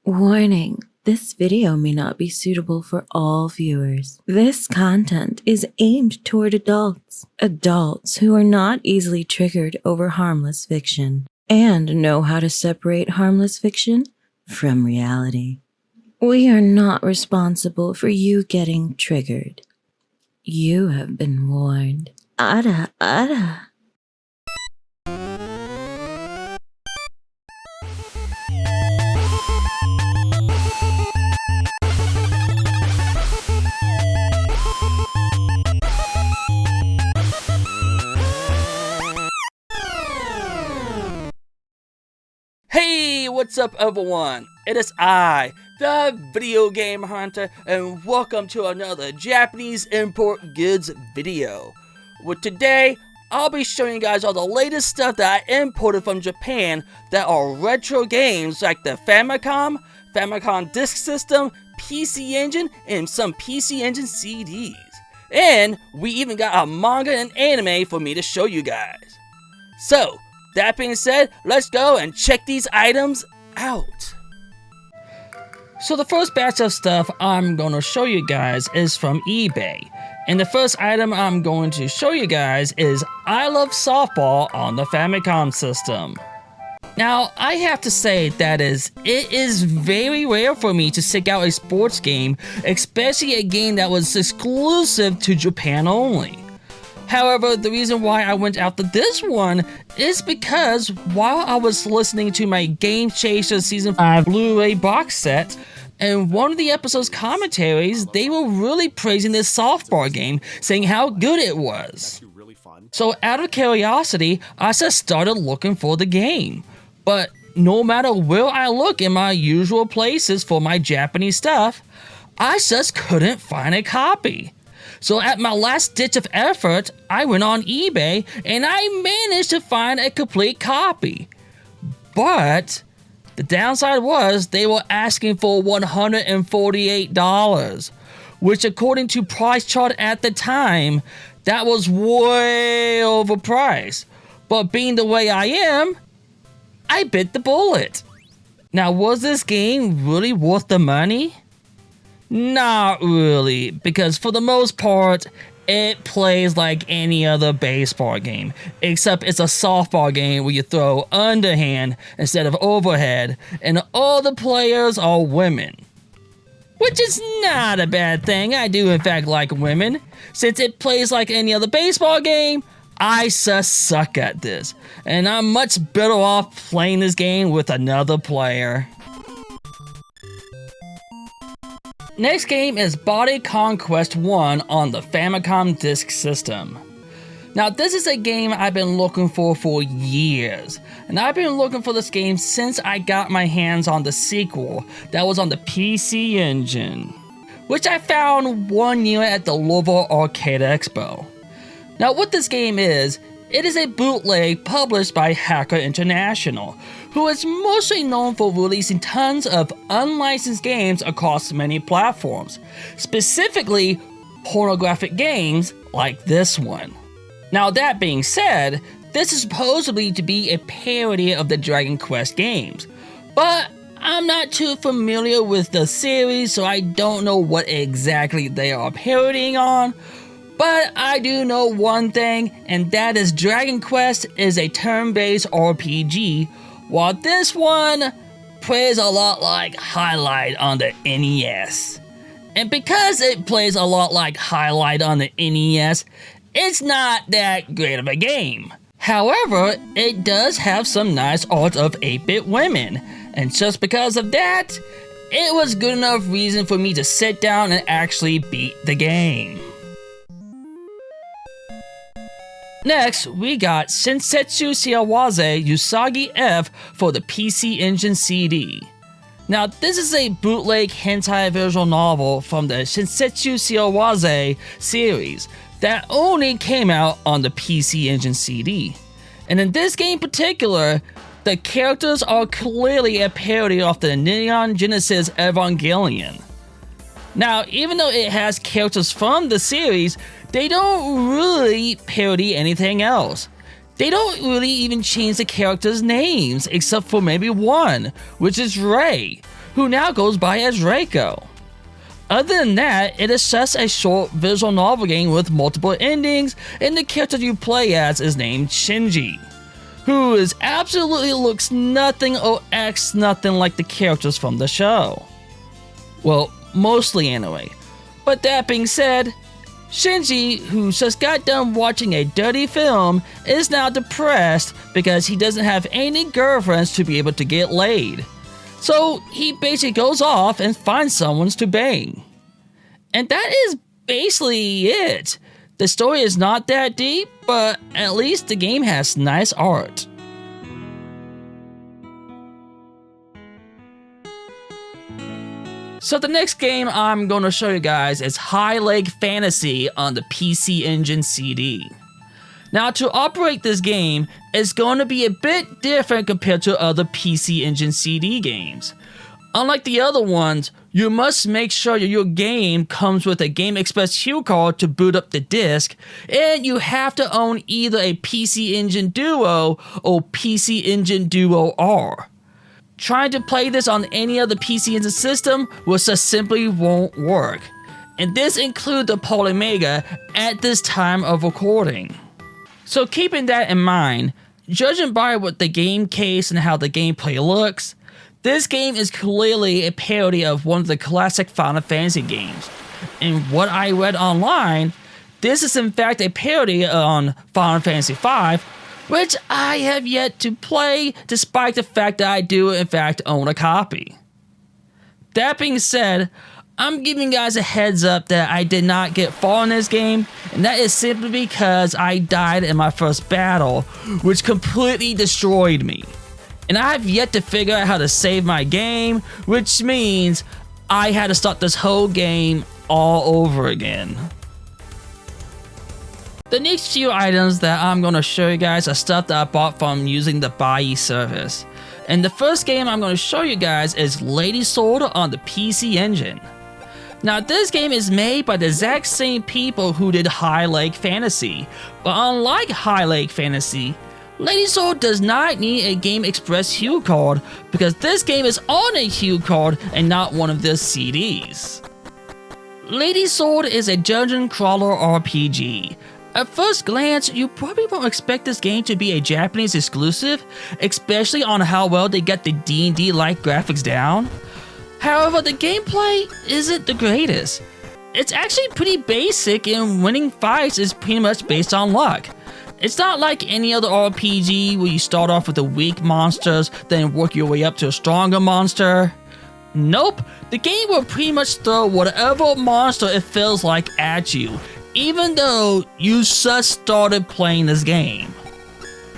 Warning, this video may not be suitable for all viewers. This content is aimed toward adults who are not easily triggered over harmless fiction, and know how to separate harmless fiction from reality. We are not responsible for you getting triggered. You have been warned. Ada. Hey, what's up everyone? It is I, the Video Game Hunter, and welcome to another Japanese import goods video. With today, I'll be showing you guys all the latest stuff that I imported from Japan that are retro games like the Famicom Disk System, PC Engine, and some PC Engine CDs. And we even got a manga and anime for me to show you guys. So, that being said, let's go and check these items out. So the first batch of stuff I'm going to show you guys is from eBay. And the first item I'm going to show you guys is I Love Softball on the Famicom system. Now, I have to say it is very rare for me to seek out a sports game, especially a game that was exclusive to Japan only. However, the reason why I went after this one is because while I was listening to my Game Chaser Season 5 Blu-ray box set, and one of the episode's commentaries, they were really praising this softball game, saying how good it was. So out of curiosity, I just started looking for the game. But no matter where I look in my usual places for my Japanese stuff, I just couldn't find a copy. So at my last ditch of effort, I went on eBay and I managed to find a complete copy. But the downside was they were asking for $148, which according to Price Chart at the time, that was way overpriced. But being the way I am, I bit the bullet. Now, was this game really worth the money? Not really, because for the most part, it plays like any other baseball game, except it's a softball game where you throw underhand instead of overhead, and all the players are women. Which is not a bad thing. I do in fact like women. Since it plays like any other baseball game, I just suck at this, and I'm much better off playing this game with another player. Next game is BodyConQuest 1 on the Famicom Disk System. Now this is a game I've been looking for years, and I've been looking for this game since I got my hands on the sequel that was on the PC Engine, which I found one year at the Louisville Arcade Expo. Now what this game is, it is a bootleg published by Hacker International, who is mostly known for releasing tons of unlicensed games across many platforms, specifically pornographic games like this one. Now that being said, this is supposedly to be a parody of the Dragon Quest games, but I'm not too familiar with the series, so I don't know what exactly they are parodying on. But I do know one thing, and that is Dragon Quest is a turn-based RPG, while this one plays a lot like Highlight on the NES. And because it plays a lot like Highlight on the NES, it's not that great of a game. However, it does have some nice art of 8-bit women, and just because of that, it was good enough reason for me to sit down and actually beat the game. Next, we got Shinsetsu Shiawase Usagi F for the PC Engine CD. Now, this is a bootleg hentai visual novel from the Shinsetsu Shiawase series that only came out on the PC Engine CD. And in this game in particular, the characters are clearly a parody of the Neon Genesis Evangelion. Now, even though it has characters from the series, they don't really parody anything else. They don't really even change the characters' names, except for maybe one, which is Rei, who now goes by as Reiko. Other than that, it is just a short visual novel game with multiple endings, and the character you play as is named Shinji, who is absolutely looks nothing or acts nothing like the characters from the show. Well, mostly anyway. But that being said, Shinji, who just got done watching a dirty film, is now depressed because he doesn't have any girlfriends to be able to get laid. So he basically goes off and finds someone to bang. And that is basically it. The story is not that deep, but at least the game has nice art. So the next game I'm going to show you guys is High Leg Fantasy on the PC Engine CD. Now to operate this game, it's going to be a bit different compared to other PC Engine CD games. Unlike the other ones, you must make sure your game comes with a Game Express Hue card to boot up the disc, and you have to own either a PC Engine Duo or PC Engine Duo R. Trying to play this on any other PC Engine system just simply won't work, and this includes the Polymega at this time of recording. So keeping that in mind, judging by what the game case and how the gameplay looks, this game is clearly a parody of one of the classic Final Fantasy games. And what I read online, this is in fact a parody on Final Fantasy V, which I have yet to play, despite the fact that I do in fact own a copy. That being said, I'm giving you guys a heads up that I did not get far in this game, and that is simply because I died in my first battle, which completely destroyed me. And I have yet to figure out how to save my game, which means I had to start this whole game all over again. The next few items that I'm going to show you guys are stuff that I bought from using the Buy service. And the first game I'm going to show you guys is Lady Sword on the PC Engine. Now this game is made by the exact same people who did High Leg Fantasy, but unlike High Leg Fantasy, Lady Sword does not need a Game Express Hue card because this game is on a Hue card and not one of the CDs. Lady Sword is a dungeon crawler RPG. At first glance, you probably won't expect this game to be a Japanese exclusive, especially on how well they get the D&D-like graphics down. However, the gameplay isn't the greatest. It's actually pretty basic, and winning fights is pretty much based on luck. It's not like any other RPG where you start off with the weak monsters, then work your way up to a stronger monster. Nope, the game will pretty much throw whatever monster it feels like at you, even though you just started playing this game.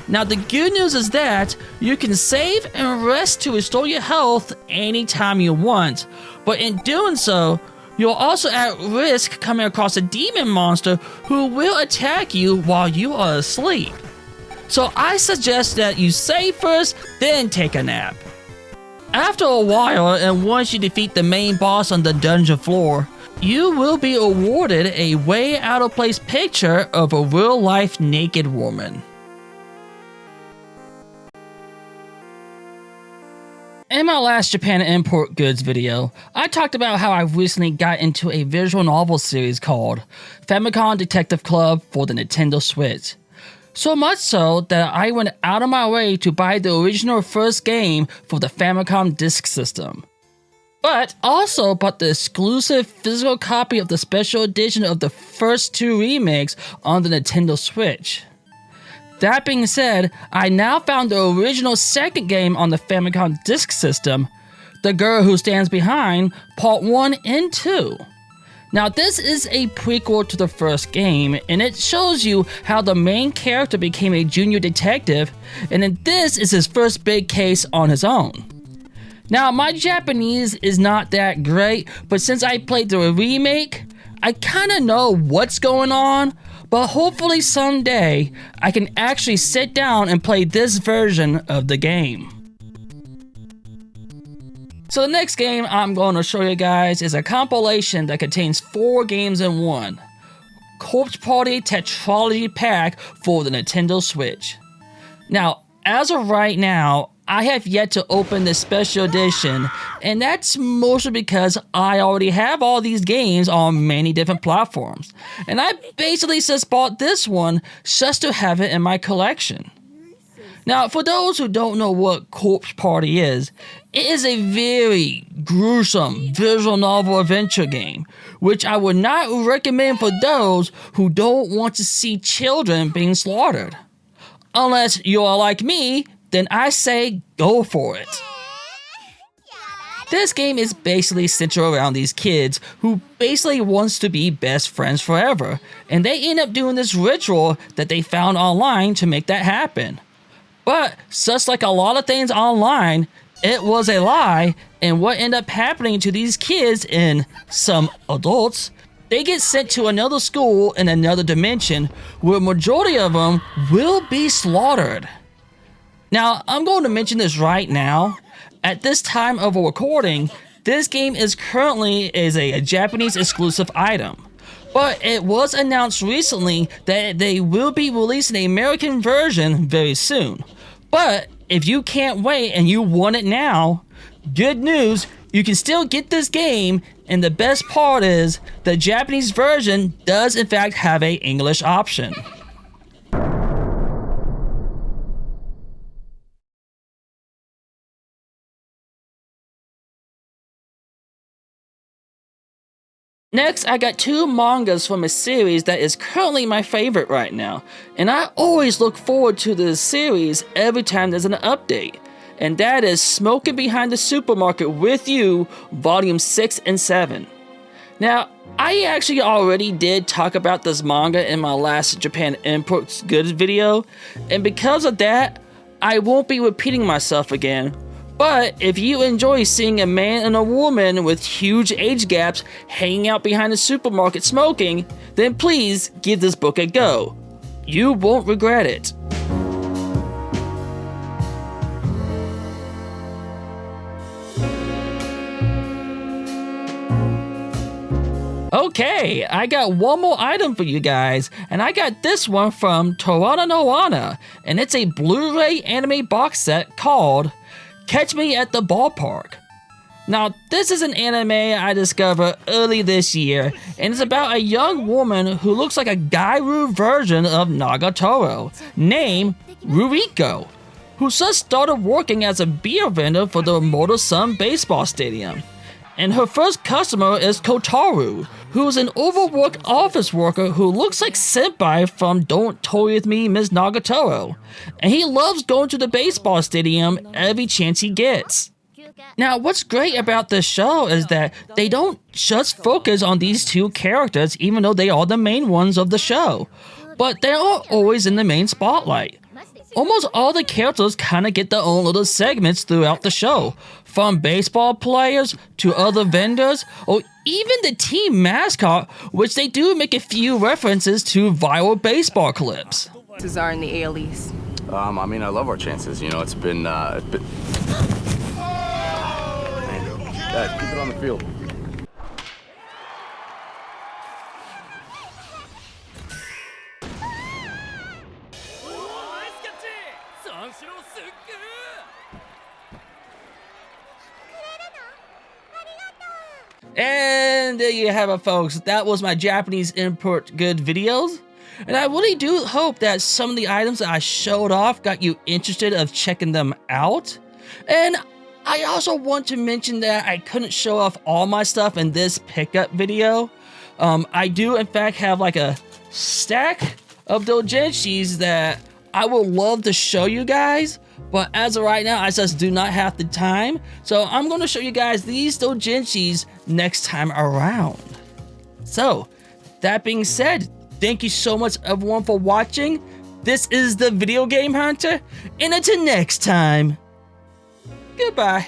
Now the good news is that you can save and rest to restore your health anytime you want, but in doing so, you're also at risk coming across a demon monster who will attack you while you are asleep. So I suggest that you save first, then take a nap. After a while, and once you defeat the main boss on the dungeon floor, you will be awarded a way out of place picture of a real life naked woman. In my last Japan import goods video, I talked about how I recently got into a visual novel series called Famicom Detective Club for the Nintendo Switch. So much so that I went out of my way to buy the original first game for the Famicom Disk System. But also bought the exclusive physical copy of the special edition of the first two remakes on the Nintendo Switch. That being said, I now found the original second game on the Famicom Disk System, The Girl Who Stands Behind, Part 1 and 2. Now this is a prequel to the first game, and it shows you how the main character became a junior detective, and then this is his first big case on his own. Now my Japanese is not that great, but since I played the remake, I kinda know what's going on, but hopefully someday I can actually sit down and play this version of the game. So the next game I'm going to show you guys is a compilation that contains 4 games in one. Corpse Party Tetralogy Pack for the Nintendo Switch. Now, as of right now, I have yet to open this special edition, and that's mostly because I already have all these games on many different platforms, and I basically just bought this one just to have it in my collection. Now, for those who don't know what Corpse Party is, it is a very gruesome visual novel adventure game, which I would not recommend for those who don't want to see children being slaughtered. Unless you are like me, then I say go for it. This game is basically centered around these kids who basically wants to be best friends forever, and they end up doing this ritual that they found online to make that happen. But just like a lot of things online, it was a lie, and what ended up happening to these kids and some adults, they get sent to another school in another dimension where majority of them will be slaughtered. Now, I'm going to mention this right now. At this time of a recording, this game is currently a Japanese exclusive item. But it was announced recently that they will be releasing an American version very soon. But if you can't wait and you want it now, good news, you can still get this game, and the best part is the Japanese version does in fact have an English option. Next, I got two mangas from a series that is currently my favorite right now, and I always look forward to this series every time there's an update, and that is Smoking Behind the Supermarket with You, Volume 6 and 7. Now, I actually already did talk about this manga in my last Japan Imports Goods video, and because of that, I won't be repeating myself again. But if you enjoy seeing a man and a woman with huge age gaps hanging out behind a supermarket smoking, then please give this book a go. You won't regret it. Okay, I got one more item for you guys, and I got this one from Torana no Ana, and it's a Blu-ray anime box set called Catch Me at the Ballpark. Now, this is an anime I discovered early this year, and it's about a young woman who looks like a Gairu version of Nagatoro, named Ruriko, who just started working as a beer vendor for the Motor Sun baseball stadium. And her first customer is Kotaru, who is an overworked office worker who looks like Senpai from Don't Toy With Me, Miss Nagatoro. And he loves going to the baseball stadium every chance he gets. Now, what's great about this show is that they don't just focus on these two characters, even though they are the main ones of the show. But they are always in the main spotlight. Almost all the characters kind of get their own little segments throughout the show, from baseball players to other vendors, or even the team mascot, which they do make a few references to viral baseball clips. Chances are in the AL East. I mean, I love our chances. You know, it's been. Man. Guys, keep it on the field. And there you have it, folks. That was my Japanese import good videos. And I really do hope that some of the items that I showed off got you interested of checking them out. And I also want to mention that I couldn't show off all my stuff in this pickup video. I do in fact have like a stack of doujinshis that I would love to show you guys. But as of right now, I just do not have the time. So I'm going to show you guys these doujinshis next time around. So, that being said, thank you so much everyone for watching. This is the Video Game Hunter, and until next time, goodbye.